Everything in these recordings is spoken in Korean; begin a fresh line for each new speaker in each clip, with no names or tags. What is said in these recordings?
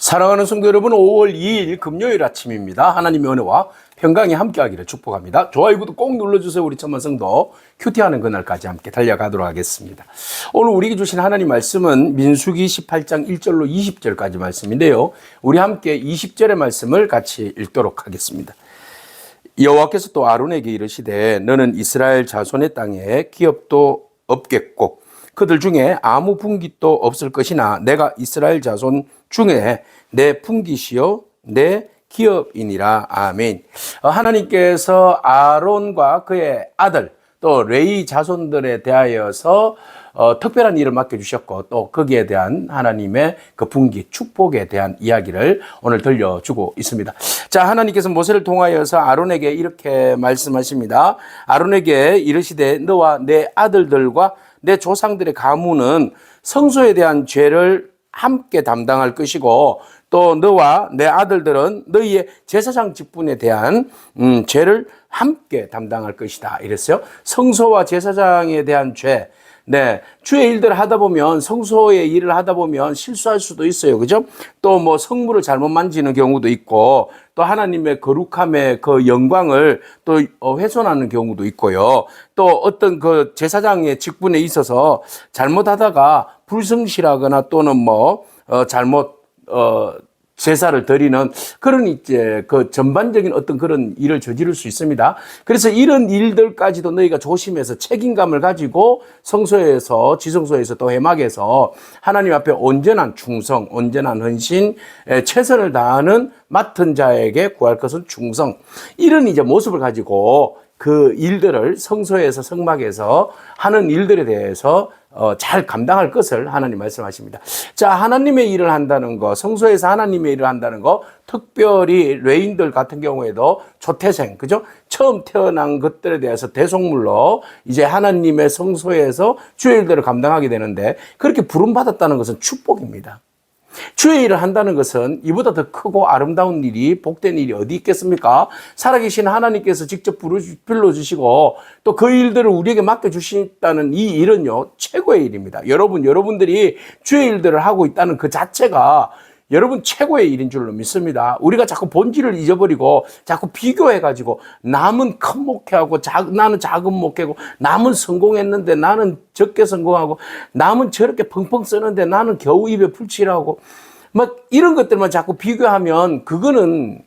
사랑하는 성도 여러분, 5월 2일 금요일 아침입니다. 하나님의 은혜와 평강이 함께하기를 축복합니다. 좋아요, 구독 꼭 눌러주세요. 우리 천만 성도 큐티하는 그날까지 함께 달려가도록 하겠습니다. 오늘 우리에게 주신 하나님 말씀은 민수기 18장 1절로 20절까지 말씀인데요. 우리 함께 20절의 말씀을 같이 읽도록 하겠습니다. 여호와께서 또 아론에게 이르시되 너는 이스라엘 자손의 땅에 기업도 없겠고 그들 중에 아무 분깃도 없을 것이나 내가 이스라엘 자손 중에 내 분깃이요 내 기업이니라. 아멘. 하나님께서 아론과 그의 아들 또 레위 자손들에 대하여서 특별한 일을 맡겨주셨고 또 거기에 대한 하나님의 그 분깃 축복에 대한 이야기를 오늘 들려주고 있습니다. 자, 하나님께서 모세를 통하여서 아론에게 이렇게 말씀하십니다. 아론에게 이르시되 너와 내 아들들과 내 조상들의 가문은 성소에 대한 죄를 함께 담당할 것이고 또 너와 내 아들들은 너희의 제사장 직분에 대한 죄를 함께 담당할 것이다 이랬어요. 성소와 제사장에 대한 죄. 네, 주의 일들을 하다 보면 성소의 일을 하다 보면 실수할 수도 있어요. 그죠? 또 뭐 성물을 잘못 만지는 경우도 있고 또 하나님의 거룩함의 그 영광을 또 훼손하는 경우도 있고요. 또 어떤 그 제사장의 직분에 있어서 잘못하다가 불성실하거나 또는 잘못 제사를 드리는 그런 이제 그 전반적인 어떤 그런 일을 저지를 수 있습니다. 그래서 이런 일들까지도 너희가 조심해서 책임감을 가지고 성소에서 지성소에서 또 회막에서 하나님 앞에 온전한 충성, 온전한 헌신, 최선을 다하는 맡은 자에게 구할 것은 충성. 이런 이제 모습을 가지고 그 일들을 성소에서 성막에서 하는 일들에 대해서 잘 감당할 것을 하나님 말씀하십니다. 자, 하나님의 일을 한다는 거, 성소에서 하나님의 일을 한다는 거, 특별히 레인들 같은 경우에도 초태생, 그죠? 처음 태어난 것들에 대해서 대속물로 이제 하나님의 성소에서 주의 일들을 감당하게 되는데 그렇게 부름받았다는 것은 축복입니다. 주의 일을 한다는 것은 이보다 더 크고 아름다운 일이 복된 일이 어디 있겠습니까? 살아계신 하나님께서 직접 불러주시고 또 그 일들을 우리에게 맡겨주신다는 이 일은요 최고의 일입니다. 여러분들이 주의 일들을 하고 있다는 그 자체가 여러분 최고의 일인 줄로 믿습니다. 우리가 자꾸 본질을 잊어버리고 자꾸 비교해가지고 남은 큰 목회하고 나는 작은 목회고 남은 성공했는데 나는 적게 성공하고 남은 저렇게 펑펑 쓰는데 나는 겨우 입에 풀칠하고 막 이런 것들만 자꾸 비교하면 그거는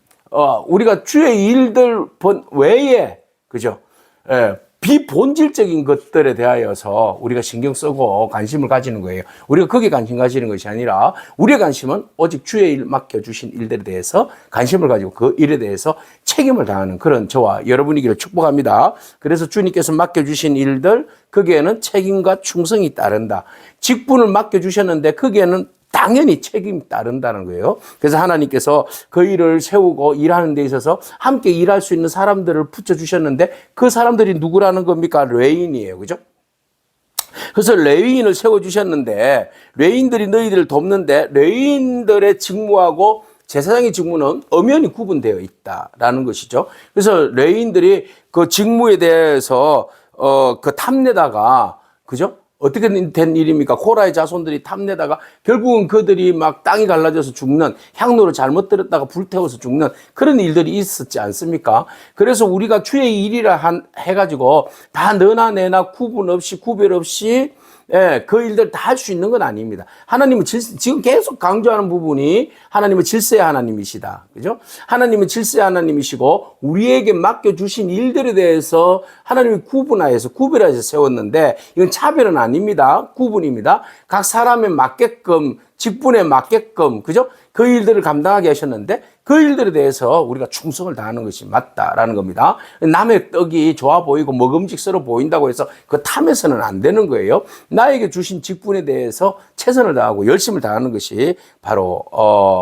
우리가 주의 일들 외에 그죠? 비본질적인 것들에 대하여서 우리가 신경 쓰고 관심을 가지는 거예요. 우리가 거기에 관심 가지는 것이 아니라 우리의 관심은 오직 주의 일 맡겨주신 일들에 대해서 관심을 가지고 그 일에 대해서 책임을 다하는 그런 저와 여러분이기를 축복합니다. 그래서 주님께서 맡겨주신 일들 거기에는 책임과 충성이 따른다. 직분을 맡겨주셨는데 거기에는 당연히 책임이 따른다는 거예요. 그래서 하나님께서 그 일을 세우고 일하는 데 있어서 함께 일할 수 있는 사람들을 붙여주셨는데 그 사람들이 누구라는 겁니까? 레위인이에요. 그죠? 그래서 레위인을 세워주셨는데 레위인들이 너희들을 돕는데 레위인들의 직무하고 제사장의 직무는 엄연히 구분되어 있다라는 것이죠. 그래서 레위인들이 그 직무에 대해서 그 탐내다가 그죠? 어떻게 된 일입니까? 코라의 자손들이 탐내다가 결국은 그들이 막 땅이 갈라져서 죽는 향로를 잘못 들었다가 불태워서 죽는 그런 일들이 있었지 않습니까? 그래서 우리가 주의 일이라 해가지고 다 너나 내나 구분 없이 구별 없이 그 일들 다 할 수 있는 건 아닙니다. 하나님은 지금 계속 강조하는 부분이 하나님은 질서의 하나님이시다. 그죠? 하나님은 질서의 하나님이시고 우리에게 맡겨주신 일들에 대해서 하나님이 구별해서 세웠는데 이건 차별은 아닙니다. 구분입니다. 각 사람에 맞게끔 직분에 맞게끔 그죠? 그 일들을 감당하게 하셨는데 그 일들에 대해서 우리가 충성을 다하는 것이 맞다라는 겁니다. 남의 떡이 좋아 보이고 먹음직스러워 보인다고 해서 그 탐해서는 안 되는 거예요. 나에게 주신 직분에 대해서 최선을 다하고 열심을 다하는 것이 바로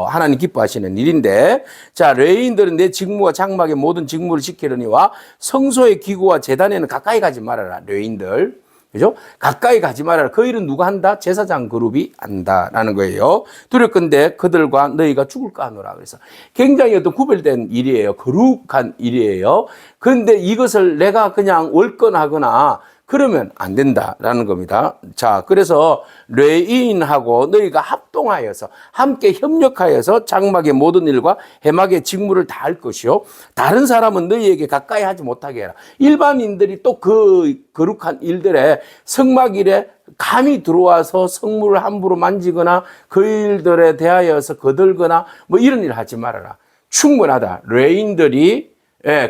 하나님 기뻐하시는 일인데 자 레위인들은 내 직무와 장막의 모든 직무를 지키려니와 성소의 기구와 제단에는 가까이 가지 말아라. 레위인들 그죠? 가까이 가지 말아라. 그 일은 누가 한다? 제사장 그룹이 한다라는 거예요. 두렵건대 그들과 너희가 죽을까 하노라. 그래서 굉장히 어떤 구별된 일이에요. 거룩한 일이에요. 그런데 이것을 내가 그냥 월권하거나 그러면 안 된다라는 겁니다. 자, 그래서 레인하고 너희가 합동하여서 함께 협력하여서 장막의 모든 일과 해막의 직무를 다 할 것이요. 다른 사람은 너희에게 가까이 하지 못하게 해라. 일반인들이 또 그 거룩한 일들에 성막일에 감히 들어와서 성물을 함부로 만지거나 그 일들에 대하여서 거들거나 뭐 이런 일 하지 말아라. 충분하다. 레인들이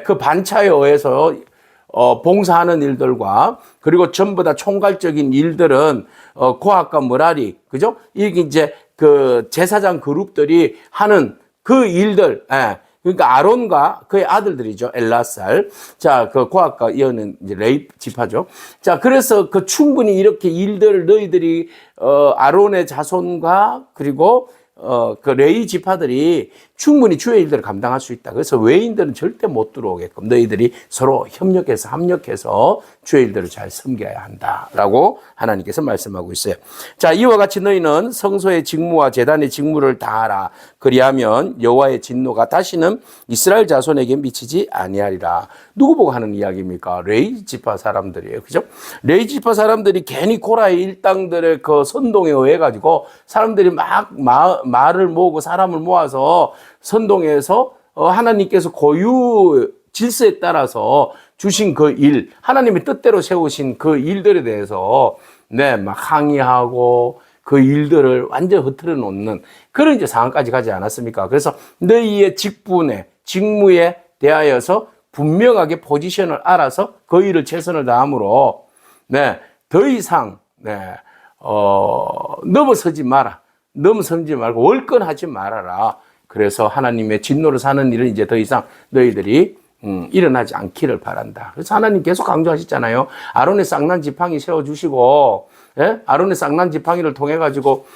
그 반차에 의해서 봉사하는 일들과 그리고 전부 다 총괄적인 일들은 고학과 머라리, 그죠? 이게 이제 그 제사장 그룹들이 하는 그 일들, 그러니까 아론과 그의 아들들이죠. 엘라살. 자, 그 고학과 이어는 이제 레이 지파죠. 자, 그래서 그 충분히 이렇게 일들을 너희들이 아론의 자손과 그리고 그 레이 지파들이 충분히 주의 일들을 감당할 수 있다. 그래서 외인들은 절대 못 들어오게끔 너희들이 서로 협력해서 합력해서 주의 일들을 잘 섬겨야 한다라고 하나님께서 말씀하고 있어요. 자, 이와 같이 너희는 성소의 직무와 제단의 직무를 다하라. 그리하면 여호와의 진노가 다시는 이스라엘 자손에게 미치지 아니하리라. 누구 보고 하는 이야기입니까? 레이 지파 사람들이에요. 그죠? 레이 지파 사람들이 괜히 고라의 일당들의 그 선동에 의해 가지고 사람들이 막 말을 모으고 사람을 모아서 선동해서 하나님께서 고유 질서에 따라서 주신 그 일, 하나님의 뜻대로 세우신 그 일들에 대해서 막 항의하고 그 일들을 완전히 흐트러 놓는 그런 이제 상황까지 가지 않았습니까? 그래서 너희의 직분에, 직무에 대하여서 분명하게 포지션을 알아서 그 일을 최선을 다함으로 더 이상 넘어서지 마라. 넘어서지 말고 월권하지 말아라. 그래서 하나님의 진노를 사는 일은 이제 더 이상 너희들이 일어나지 않기를 바란다. 그래서 하나님 계속 강조하셨잖아요. 아론의 쌍난 지팡이 세워주시고, 아론의 쌍난 지팡이를 통해 가지고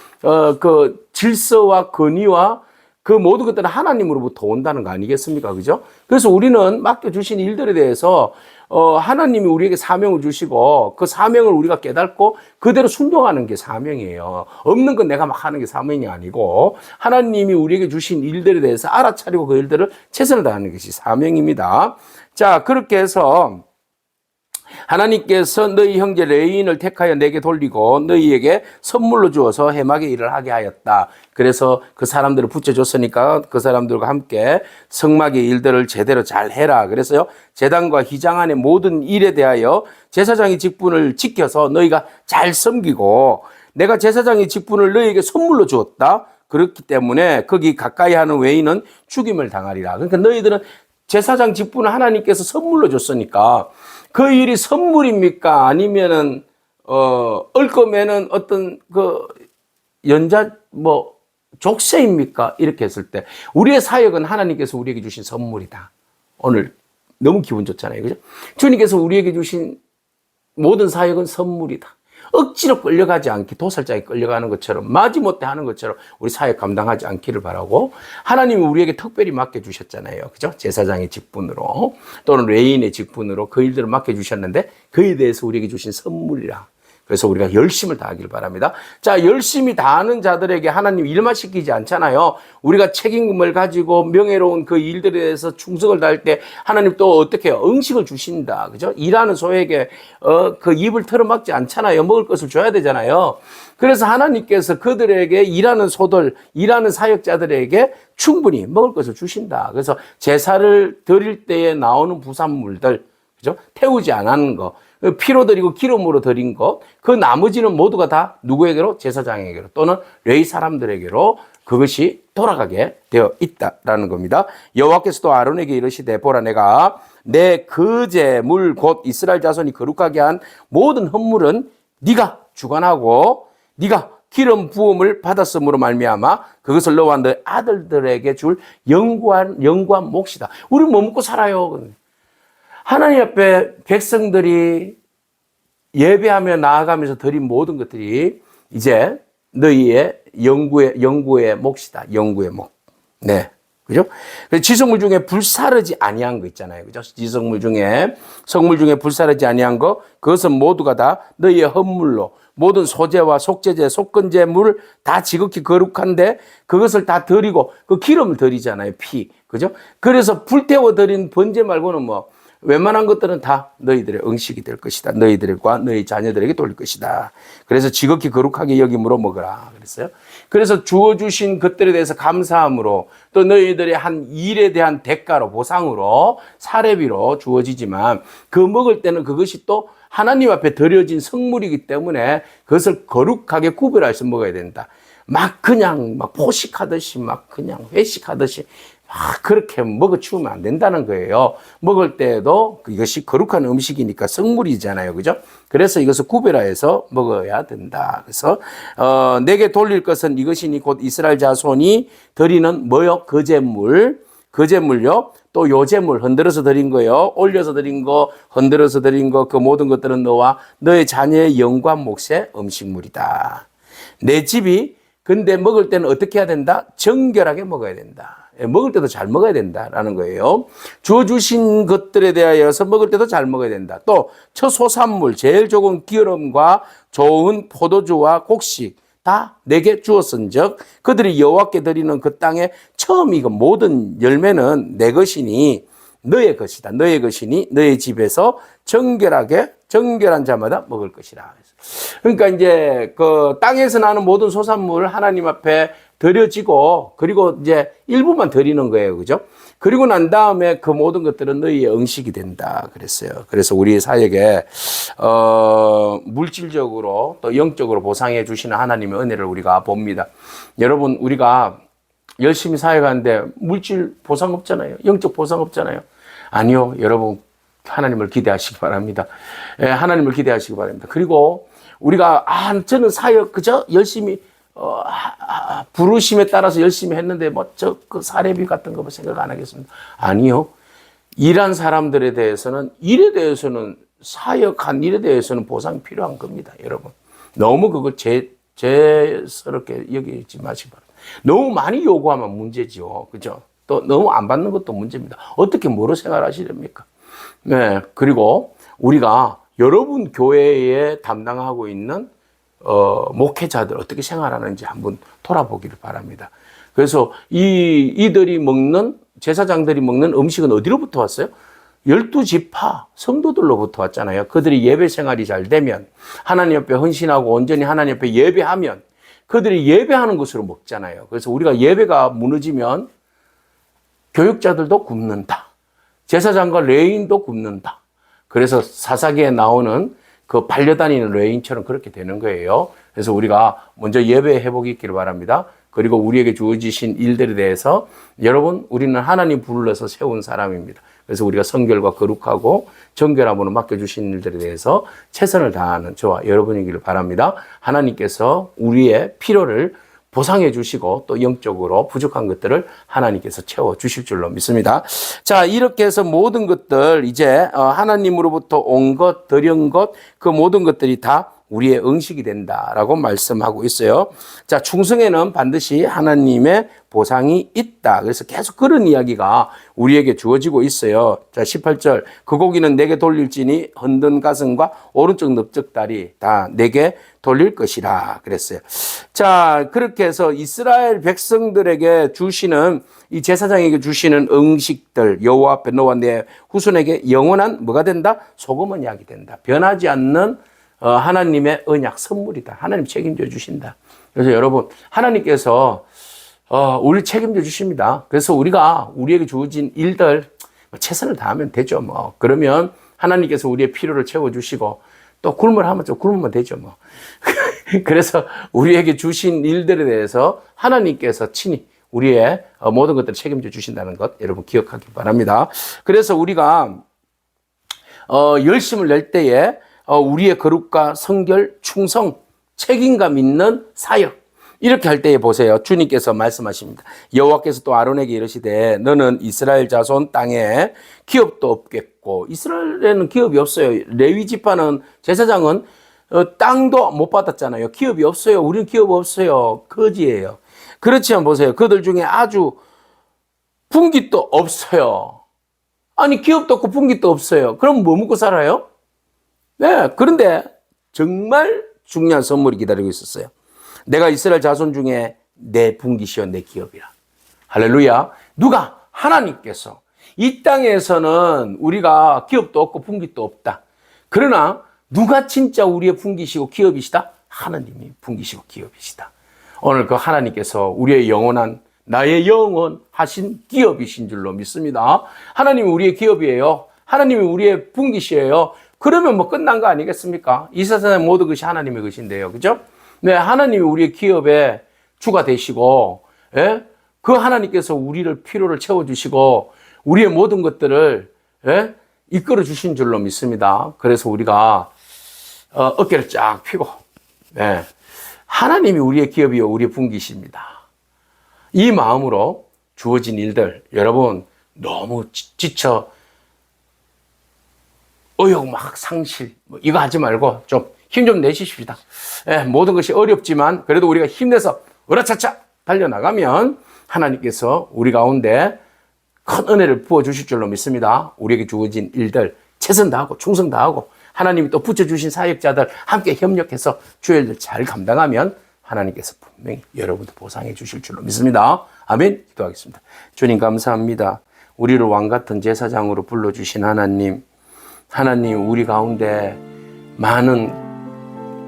그 질서와 권위와 그 모든 것들은 하나님으로부터 온다는 거 아니겠습니까? 그죠? 그래서 우리는 맡겨주신 일들에 대해서 하나님이 우리에게 사명을 주시고 그 사명을 우리가 깨닫고 그대로 순종하는 게 사명이에요. 없는 건 내가 막 하는 게 사명이 아니고 하나님이 우리에게 주신 일들에 대해서 알아차리고 그 일들을 최선을 다하는 것이 사명입니다. 자, 그렇게 해서 하나님께서 너희 형제 레인을 택하여 내게 돌리고 너희에게 선물로 주어서 해막의 일을 하게 하였다. 그래서 그 사람들을 붙여줬으니까 그 사람들과 함께 성막의 일들을 제대로 잘 해라. 그래서요, 제단과 휘장 안의 모든 일에 대하여 제사장의 직분을 지켜서 너희가 잘 섬기고 내가 제사장의 직분을 너희에게 선물로 주었다. 그렇기 때문에 거기 가까이 하는 외인은 죽임을 당하리라. 그러니까 너희들은 제사장 직분을 하나님께서 선물로 줬으니까 그 일이 선물입니까? 아니면은, 얽어매는 어떤 그 족쇄입니까? 이렇게 했을 때, 우리의 사역은 하나님께서 우리에게 주신 선물이다. 오늘 너무 기분 좋잖아요. 그죠? 주님께서 우리에게 주신 모든 사역은 선물이다. 억지로 끌려가지 않게 도살장에 끌려가는 것처럼 마지못해 하는 것처럼 우리 사역 감당하지 않기를 바라고 하나님이 우리에게 특별히 맡겨주셨잖아요. 그죠? 제사장의 직분으로 또는 레인의 직분으로 그 일들을 맡겨주셨는데 그에 대해서 우리에게 주신 선물이라. 그래서 우리가 열심을 다하길 바랍니다. 자, 열심히 다하는 자들에게 하나님 일만 시키지 않잖아요. 우리가 책임을 가지고 명예로운 그 일들에 대해서 충성을 다할 때 하나님 또 어떻게 해요? 응식을 주신다. 그죠? 일하는 소에게 그 입을 틀어막지 않잖아요. 먹을 것을 줘야 되잖아요. 그래서 하나님께서 그들에게 일하는 소들, 일하는 사역자들에게 충분히 먹을 것을 주신다. 그래서 제사를 드릴 때에 나오는 부산물들, 그죠? 태우지 않은 거, 피로 드리고 기름으로 드린 것, 그 나머지는 모두가 다 누구에게로? 제사장에게로 또는 레위 사람들에게로 그것이 돌아가게 되어 있다라는 겁니다. 여호와께서도 아론에게 이르시되 보라 내가 내 거제물 곧 이스라엘 자손이 거룩하게 한 모든 헌물은 네가 주관하고 네가 기름 부음을 받았으므로 말미암아 그것을 너와 너의 아들들에게 줄 영구한 몫이다. 우리 뭐 먹고 살아요? 하나님 앞에 백성들이 예배하며 나아가면서 드린 모든 것들이 이제 너희의 영구의 몫이다. 영구의 몫. 네. 그죠? 지성물 중에 불사르지 아니한 거 있잖아요. 그죠? 지성물 중에, 성물 중에 불사르지 아니한 거, 그것은 모두가 다 너희의 헌물로, 모든 소제와 속제제, 속건제물을 다 지극히 거룩한데, 그것을 다 드리고, 그 기름을 드리잖아요. 피. 그죠? 그래서 불태워 드린 번제 말고는 웬만한 것들은 다 너희들의 응식이 될 것이다. 너희들과 너희 자녀들에게 돌릴 것이다. 그래서 지극히 거룩하게 여김으로 먹으라 그랬어요. 그래서 주어주신 것들에 대해서 감사함으로 또 너희들의 한 일에 대한 대가로 보상으로 사례비로 주어지지만 그 먹을 때는 그것이 또 하나님 앞에 드려진 성물이기 때문에 그것을 거룩하게 구별해서 먹어야 된다. 막 그냥 막 포식하듯이 막 그냥 회식하듯이 그렇게 먹어 치우면 안 된다는 거예요. 먹을 때에도 이것이 거룩한 음식이니까 성물이잖아요. 그죠? 그래서 이것을 구별하여서 먹어야 된다. 그래서, 내게 돌릴 것은 이것이니 곧 이스라엘 자손이 드리는 뭐요? 거제물요. 또 요제물, 흔들어서 드린 거요. 올려서 드린 거, 흔들어서 드린 거, 그 모든 것들은 너와 너의 자녀의 영과 몫의 음식물이다. 내 집이 근데 먹을 때는 어떻게 해야 된다? 정결하게 먹어야 된다. 먹을 때도 잘 먹어야 된다라는 거예요. 주어주신 것들에 대하여서 먹을 때도 잘 먹어야 된다. 또 처소산물, 제일 좋은 기름과 좋은 포도주와 곡식 다 내게 주었은즉 그들이 여호와께 드리는 그 땅에 처음 이거 모든 열매는 내 것이니 너의 것이다. 너의 것이니 너의 집에서 정결한 자마다 먹을 것이라. 그러니까 이제 그 땅에서 나는 모든 소산물 하나님 앞에 드려지고 그리고 이제 일부만 드리는 거예요. 그죠? 그리고 난 다음에 그 모든 것들은 너희의 응식이 된다 그랬어요. 그래서 우리 사역에 물질적으로 또 영적으로 보상해 주시는 하나님의 은혜를 우리가 봅니다. 여러분 우리가 열심히 사역하는데 물질 보상 없잖아요. 영적 보상 없잖아요. 아니요. 여러분 하나님을 기대하시기 바랍니다. 예, 하나님을 기대하시기 바랍니다. 그리고 우리가 저는 사역 그저 열심히 부르심에 따라서 열심히 했는데 그 사례비 같은 거 생각 안 하겠습니다. 아니요. 일한 사람들에 대해서는 일에 대해서는 사역한 일에 대해서는 보상이 필요한 겁니다. 여러분. 너무 그걸 제스럽게 여기지 마시기 바랍니다. 너무 많이 요구하면 문제지요. 그죠? 또 너무 안 받는 것도 문제입니다. 어떻게 뭐로 생활하시렵니까? 네. 그리고 우리가 여러분 교회에 담당하고 있는 목회자들 어떻게 생활하는지 한번 돌아보기를 바랍니다. 그래서 이들이 먹는 제사장들이 먹는 음식은 어디로부터 왔어요? 12지파 성도들로부터 왔잖아요. 그들이 예배 생활이 잘 되면 하나님 앞에 헌신하고 온전히 하나님 앞에 예배하면 그들이 예배하는 것으로 먹잖아요. 그래서 우리가 예배가 무너지면 교육자들도 굶는다. 제사장과 레위인도 굶는다. 그래서 사사기에 나오는 그 반려다니는 레위인처럼 그렇게 되는 거예요. 그래서 우리가 먼저 예배 회복이 있기를 바랍니다. 그리고 우리에게 주어지신 일들에 대해서 여러분 우리는 하나님 불러서 세운 사람입니다. 그래서 우리가 성결과 거룩하고 정결함으로 맡겨주신 일들에 대해서 최선을 다하는 저와 여러분이기를 바랍니다. 하나님께서 우리의 필요를 보상해 주시고 또 영적으로 부족한 것들을 하나님께서 채워 주실 줄로 믿습니다. 자, 이렇게 해서 모든 것들 이제 하나님으로부터 온 것, 드린 것, 그 모든 것들이 다 우리의 응식이 된다라고 말씀하고 있어요. 자, 충성에는 반드시 하나님의 보상이 있다. 그래서 계속 그런 이야기가 우리에게 주어지고 있어요. 자, 18절. 그 고기는 내게 돌릴지니 흔든 가슴과 오른쪽 넓적다리 다 내게 돌릴 것이라 그랬어요. 자, 그렇게 해서 이스라엘 백성들에게 주시는 이 제사장에게 주시는 음식들 여호와 앞에 너와 내 후손에게 영원한 뭐가 된다? 소금은 약이 된다. 변하지 않는 하나님의 언약 선물이다. 하나님 책임져 주신다. 그래서 여러분 하나님께서 우리 책임져 주십니다. 그래서 우리가 우리에게 주어진 일들 최선을 다하면 되죠. 뭐 그러면 하나님께서 우리의 필요를 채워 주시고 또 굶을 하면 좀 굶으면 되죠. 뭐 그래서 우리에게 주신 일들에 대해서 하나님께서 친히 우리의 모든 것들을 책임져 주신다는 것 여러분 기억하기 바랍니다. 그래서 우리가 열심을 낼 때에 우리의 거룩과 성결, 충성, 책임감 있는 사역 이렇게 할 때에 보세요. 주님께서 말씀하십니다. 여호와께서 또 아론에게 이르시되 너는 이스라엘 자손 땅에 기업도 없겠고 이스라엘에는 기업이 없어요. 레위 지파는 제사장은 땅도 못 받았잖아요. 기업이 없어요. 우리는 기업 없어요. 거지예요. 그렇지만 보세요. 그들 중에 아주 분깃도 없어요. 아니 기업도 없고 분깃도 없어요. 그럼 뭐 먹고 살아요? 네, 그런데 정말 중요한 선물이 기다리고 있었어요. 내가 이스라엘 자손 중에 내 분깃이요 내 기업이라. 할렐루야. 누가? 하나님께서 이 땅에서는 우리가 기업도 없고 분깃도 없다. 그러나 누가 진짜 우리의 분깃이고 기업이시다? 하나님이 분깃이고 기업이시다. 오늘 그 하나님께서 우리의 영원한 나의 영원 하신 기업이신 줄로 믿습니다. 하나님이 우리의 기업이에요. 하나님이 우리의 분깃이에요. 그러면 뭐 끝난 거 아니겠습니까? 이 세상의 모든 것이 하나님의 것인데요. 그죠? 네, 하나님이 우리의 기업의 주가 되시고, 예? 그 하나님께서 우리를 필요를 채워주시고, 우리의 모든 것들을, 예? 이끌어 주신 줄로 믿습니다. 그래서 우리가, 어깨를 쫙 펴고, 예. 하나님이 우리의 기업이요, 우리의 분깃입니다. 이 마음으로 주어진 일들, 여러분, 너무 지쳐, 의욕 막 상실, 이거 하지 말고 좀 힘 좀 내시십시다. 예, 모든 것이 어렵지만 그래도 우리가 힘내서 으라차차 달려나가면 하나님께서 우리 가운데 큰 은혜를 부어주실 줄로 믿습니다. 우리에게 주어진 일들 최선 다하고 충성 다하고 하나님이 또 붙여주신 사역자들 함께 협력해서 주의 일들 잘 감당하면 하나님께서 분명히 여러분도 보상해 주실 줄로 믿습니다. 아멘. 기도하겠습니다. 주님 감사합니다. 우리를 왕같은 제사장으로 불러주신 하나님, 우리 가운데 많은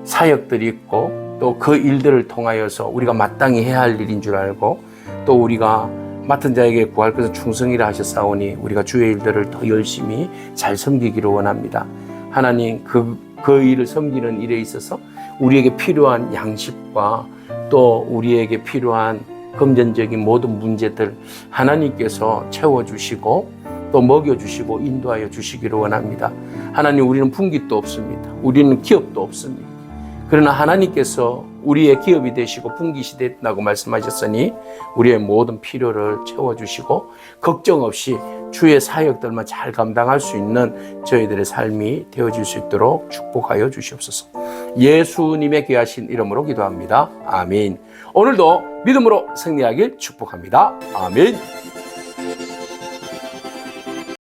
사역들이 있고 또 그 일들을 통하여서 우리가 마땅히 해야 할 일인 줄 알고 또 우리가 맡은 자에게 구할 것은 충성이라 하셨사오니 우리가 주의 일들을 더 열심히 잘 섬기기를 원합니다. 하나님, 그 일을 섬기는 일에 있어서 우리에게 필요한 양식과 또 우리에게 필요한 금전적인 모든 문제들 하나님께서 채워주시고 또 먹여주시고 인도하여 주시기를 원합니다. 하나님, 우리는 분깃도 없습니다. 우리는 기업도 없습니다. 그러나 하나님께서 우리의 기업이 되시고 분깃이 됐다고 말씀하셨으니 우리의 모든 필요를 채워주시고 걱정 없이 주의 사역들만 잘 감당할 수 있는 저희들의 삶이 되어질 수 있도록 축복하여 주시옵소서. 예수님의 귀하신 이름으로 기도합니다. 아멘. 오늘도 믿음으로 승리하길 축복합니다. 아멘.